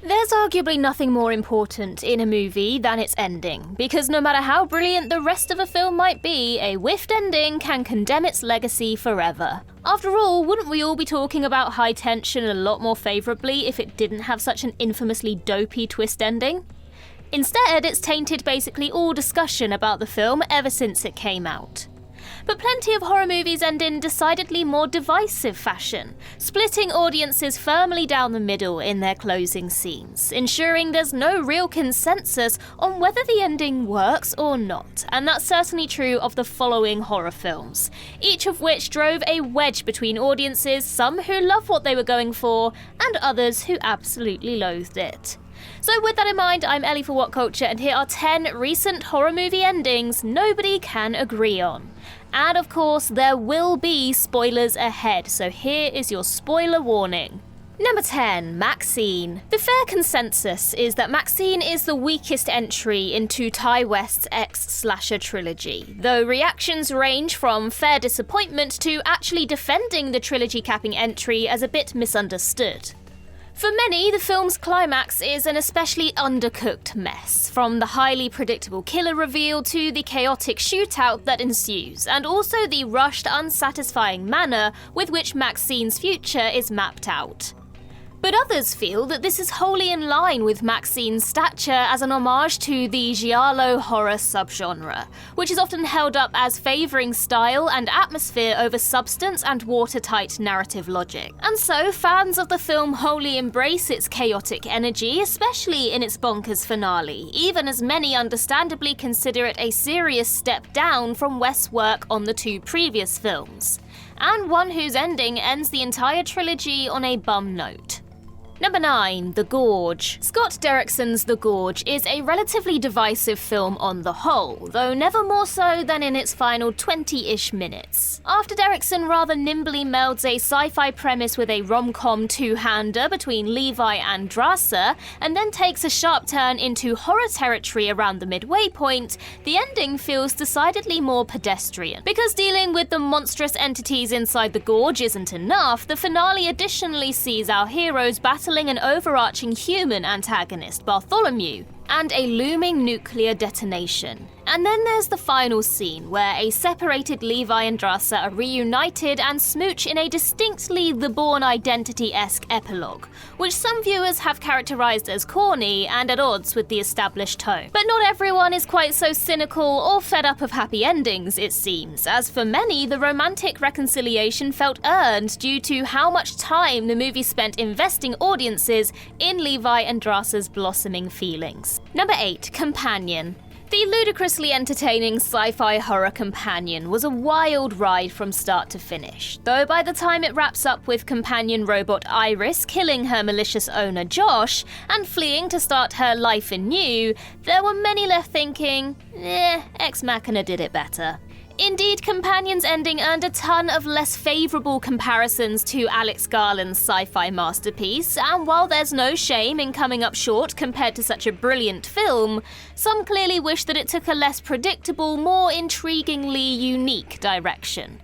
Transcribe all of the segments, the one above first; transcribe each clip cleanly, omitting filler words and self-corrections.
There's arguably nothing more important in a movie than its ending, because no matter how brilliant the rest of a film might be, a whiffed ending can condemn its legacy forever. After all, wouldn't we all be talking about High Tension a lot more favourably if it didn't have such an infamously dopey twist ending? Instead, it's tainted basically all discussion about the film ever since it came out. But plenty of horror movies end in decidedly more divisive fashion, splitting audiences firmly down the middle in their closing scenes, ensuring there's no real consensus on whether the ending works or not, and that's certainly true of the following horror films, each of which drove a wedge between audiences, some who loved what they were going for, and others who absolutely loathed it. So with that in mind, I'm Ellie for What Culture, and here are 10 recent horror movie endings nobody can agree on. And of course, there will be spoilers ahead, so here is your spoiler warning. Number 10, Maxxxine. The fair consensus is that Maxxxine is the weakest entry into Ty West's X-slasher trilogy, though reactions range from fair disappointment to actually defending the trilogy-capping entry as a bit misunderstood. For many, the film's climax is an especially undercooked mess, from the highly predictable killer reveal to the chaotic shootout that ensues, and also the rushed, unsatisfying manner with which Maxxine's future is mapped out. But others feel that this is wholly in line with Maxxine's stature as an homage to the giallo horror subgenre, which is often held up as favouring style and atmosphere over substance and watertight narrative logic. And so, fans of the film wholly embrace its chaotic energy, especially in its bonkers finale, even as many understandably consider it a serious step down from West's work on the two previous films, and one whose ending ends the entire trilogy on a bum note. Number 9, The Gorge. Scott Derrickson's The Gorge is a relatively divisive film on the whole, though never more so than in its final 20-ish minutes. After Derrickson rather nimbly melds a sci-fi premise with a rom-com two-hander between Levi and Drasa, and then takes a sharp turn into horror territory around the midway point, the ending feels decidedly more pedestrian. Because dealing with the monstrous entities inside the gorge isn't enough, the finale additionally sees our heroes battling an overarching human antagonist, Bartholomew, and a looming nuclear detonation. And then there's the final scene, where a separated Levi and Drasa are reunited and smooch in a distinctly The Bourne Identity-esque epilogue, which some viewers have characterized as corny and at odds with the established tone. But not everyone is quite so cynical or fed up of happy endings, it seems, as for many, the romantic reconciliation felt earned due to how much time the movie spent investing audiences in Levi and Drasa's blossoming feelings. Number 8, Companion. The ludicrously entertaining sci-fi horror Companion was a wild ride from start to finish, though by the time it wraps up with companion robot Iris killing her malicious owner Josh and fleeing to start her life anew, there were many left thinking, Ex Machina did it better. Indeed, Companion's ending earned a ton of less favourable comparisons to Alex Garland's sci-fi masterpiece, and while there's no shame in coming up short compared to such a brilliant film, some clearly wish that it took a less predictable, more intriguingly unique direction.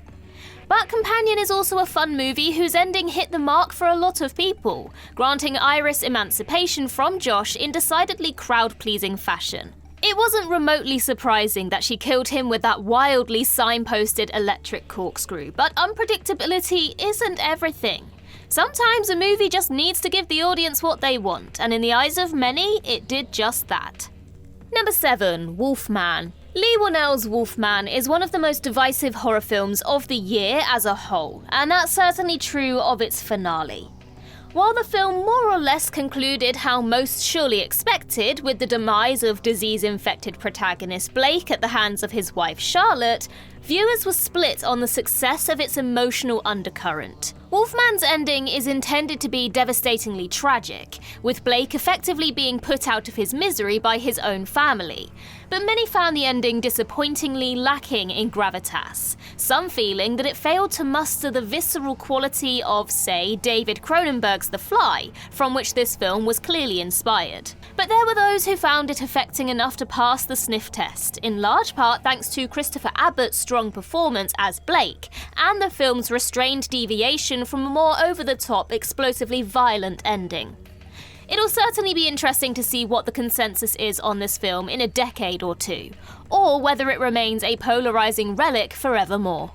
But Companion is also a fun movie whose ending hit the mark for a lot of people, granting Iris emancipation from Josh in decidedly crowd-pleasing fashion. It wasn't remotely surprising that she killed him with that wildly signposted electric corkscrew, but unpredictability isn't everything. Sometimes a movie just needs to give the audience what they want, and in the eyes of many, it did just that. Number 7, Wolfman. Lee Whannell's Wolfman is one of the most divisive horror films of the year as a whole, and that's certainly true of its finale. While the film more or less concluded how most surely expected, with the demise of disease-infected protagonist Blake at the hands of his wife Charlotte, viewers were split on the success of its emotional undercurrent. Wolfman's ending is intended to be devastatingly tragic, with Blake effectively being put out of his misery by his own family. But many found the ending disappointingly lacking in gravitas, some feeling that it failed to muster the visceral quality of, say, David Cronenberg's The Fly, from which this film was clearly inspired. But there were those who found it affecting enough to pass the sniff test, in large part thanks to Christopher Abbott's strong performance as Blake, and the film's restrained deviation from a more over-the-top, explosively violent ending. It'll certainly be interesting to see what the consensus is on this film in a decade or two, or whether it remains a polarizing relic forevermore.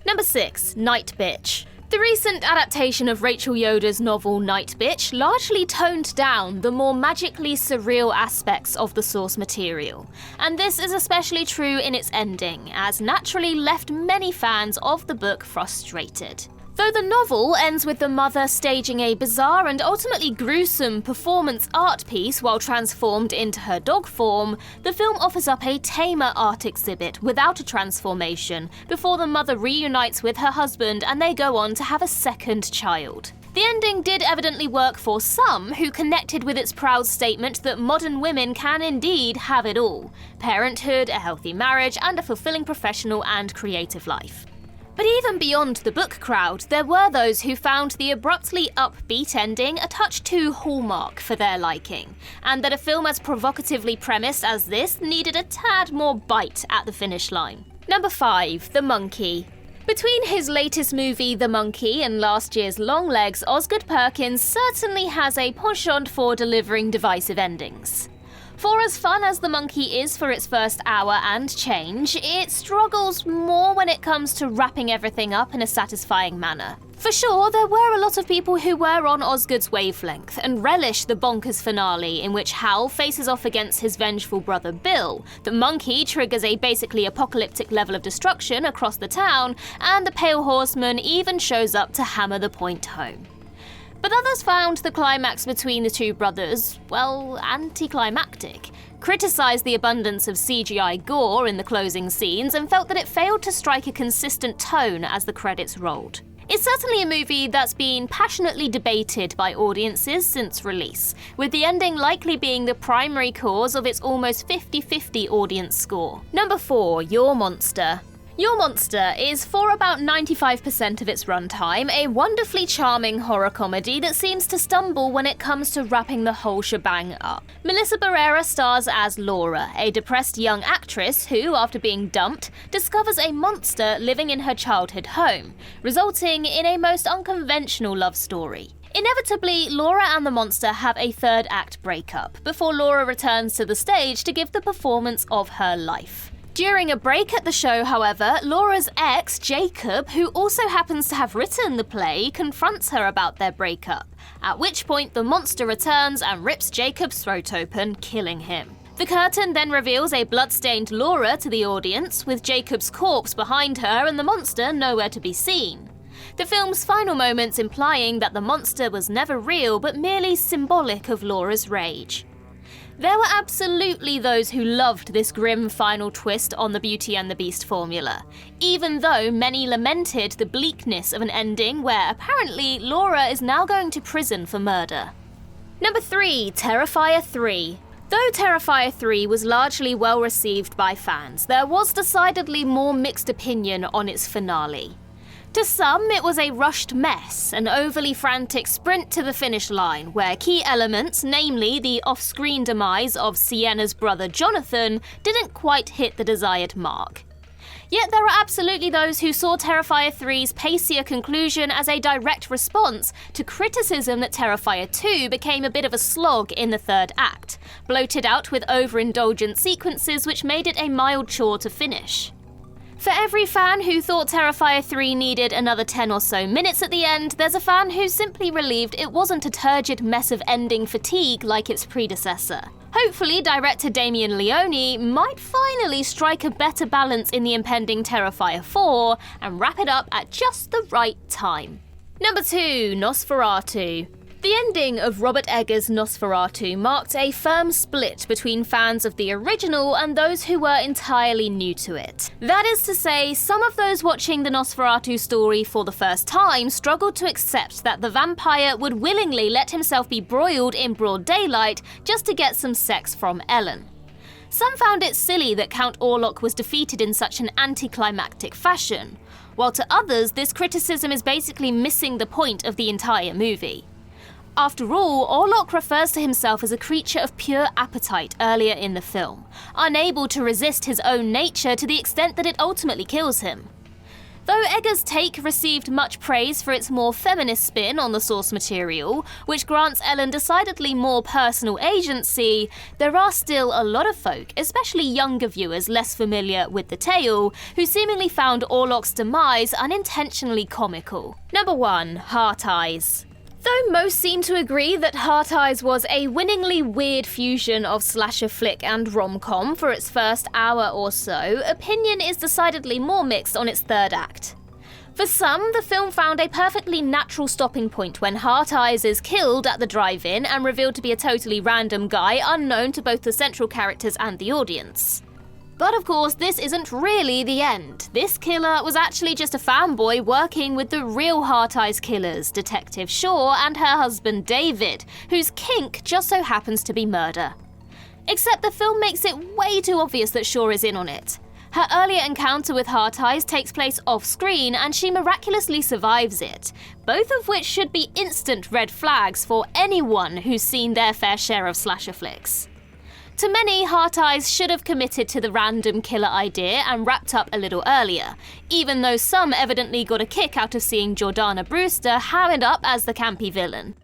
Number 6. Nightbitch. The recent adaptation of Rachel Yoder's novel Nightbitch largely toned down the more magically surreal aspects of the source material, and this is especially true in its ending, as naturally left many fans of the book frustrated. Though the novel ends with the mother staging a bizarre and ultimately gruesome performance art piece while transformed into her dog form, the film offers up a tamer art exhibit without a transformation before the mother reunites with her husband and they go on to have a second child. The ending did evidently work for some who connected with its proud statement that modern women can indeed have it all: parenthood, a healthy marriage, and a fulfilling professional and creative life. But even beyond the book crowd, there were those who found the abruptly upbeat ending a touch too Hallmark for their liking, and that a film as provocatively premised as this needed a tad more bite at the finish line. Number 5. The Monkey. Between his latest movie The Monkey and last year's Longlegs, Osgood Perkins certainly has a penchant for delivering divisive endings. For as fun as The Monkey is for its first hour and change, it struggles more when it comes to wrapping everything up in a satisfying manner. For sure, there were a lot of people who were on Osgood's wavelength and relish the bonkers finale in which Hal faces off against his vengeful brother Bill, the monkey triggers a basically apocalyptic level of destruction across the town, and the Pale Horseman even shows up to hammer the point home. But others found the climax between the two brothers, well, anticlimactic, criticised the abundance of CGI gore in the closing scenes, and felt that it failed to strike a consistent tone as the credits rolled. It's certainly a movie that's been passionately debated by audiences since release, with the ending likely being the primary cause of its almost 50-50 audience score. Number 4. Your Monster. Your Monster is, for about 95% of its runtime, a wonderfully charming horror comedy that seems to stumble when it comes to wrapping the whole shebang up. Melissa Barrera stars as Laura, a depressed young actress who, after being dumped, discovers a monster living in her childhood home, resulting in a most unconventional love story. Inevitably, Laura and the monster have a third act breakup, before Laura returns to the stage to give the performance of her life. During a break at the show, however, Laura's ex, Jacob, who also happens to have written the play, confronts her about their breakup, at which point the monster returns and rips Jacob's throat open, killing him. The curtain then reveals a blood-stained Laura to the audience, with Jacob's corpse behind her and the monster nowhere to be seen. The film's final moments implying that the monster was never real but merely symbolic of Laura's rage. There were absolutely those who loved this grim final twist on the Beauty and the Beast formula, even though many lamented the bleakness of an ending where apparently Laura is now going to prison for murder. Number 3. Terrifier 3. Though Terrifier 3 was largely well received by fans, there was decidedly more mixed opinion on its finale. To some, it was a rushed mess, an overly frantic sprint to the finish line, where key elements, namely the off-screen demise of Sienna's brother Jonathan, didn't quite hit the desired mark. Yet there are absolutely those who saw Terrifier 3's pacier conclusion as a direct response to criticism that Terrifier 2 became a bit of a slog in the third act, bloated out with overindulgent sequences which made it a mild chore to finish. For every fan who thought Terrifier 3 needed another 10 or so minutes at the end, there's a fan who's simply relieved it wasn't a turgid mess of ending fatigue like its predecessor. Hopefully, director Damien Leone might finally strike a better balance in the impending Terrifier 4 and wrap it up at just the right time. Number 2. Nosferatu. The ending of Robert Eggers' Nosferatu marked a firm split between fans of the original and those who were entirely new to it. That is to say, some of those watching the Nosferatu story for the first time struggled to accept that the vampire would willingly let himself be broiled in broad daylight just to get some sex from Ellen. Some found it silly that Count Orlok was defeated in such an anticlimactic fashion, while to others this criticism is basically missing the point of the entire movie. After all, Orlok refers to himself as a creature of pure appetite earlier in the film, unable to resist his own nature to the extent that it ultimately kills him. Though Eggers' take received much praise for its more feminist spin on the source material, which grants Ellen decidedly more personal agency, there are still a lot of folk, especially younger viewers less familiar with the tale, who seemingly found Orlok's demise unintentionally comical. Number 1. Heart Eyes. Though most seem to agree that Heart Eyes was a winningly weird fusion of slasher flick and rom-com for its first hour or so, opinion is decidedly more mixed on its third act. For some, the film found a perfectly natural stopping point when Heart Eyes is killed at the drive-in and revealed to be a totally random guy unknown to both the central characters and the audience. But of course, this isn't really the end. This killer was actually just a fanboy working with the real Heart Eyes killers, Detective Shaw and her husband David, whose kink just so happens to be murder. Except the film makes it way too obvious that Shaw is in on it. Her earlier encounter with Heart Eyes takes place off-screen and she miraculously survives it, both of which should be instant red flags for anyone who's seen their fair share of slasher flicks. To many, Heart Eyes should have committed to the random killer idea and wrapped up a little earlier, even though some evidently got a kick out of seeing Jordana Brewster hammered up as the campy villain.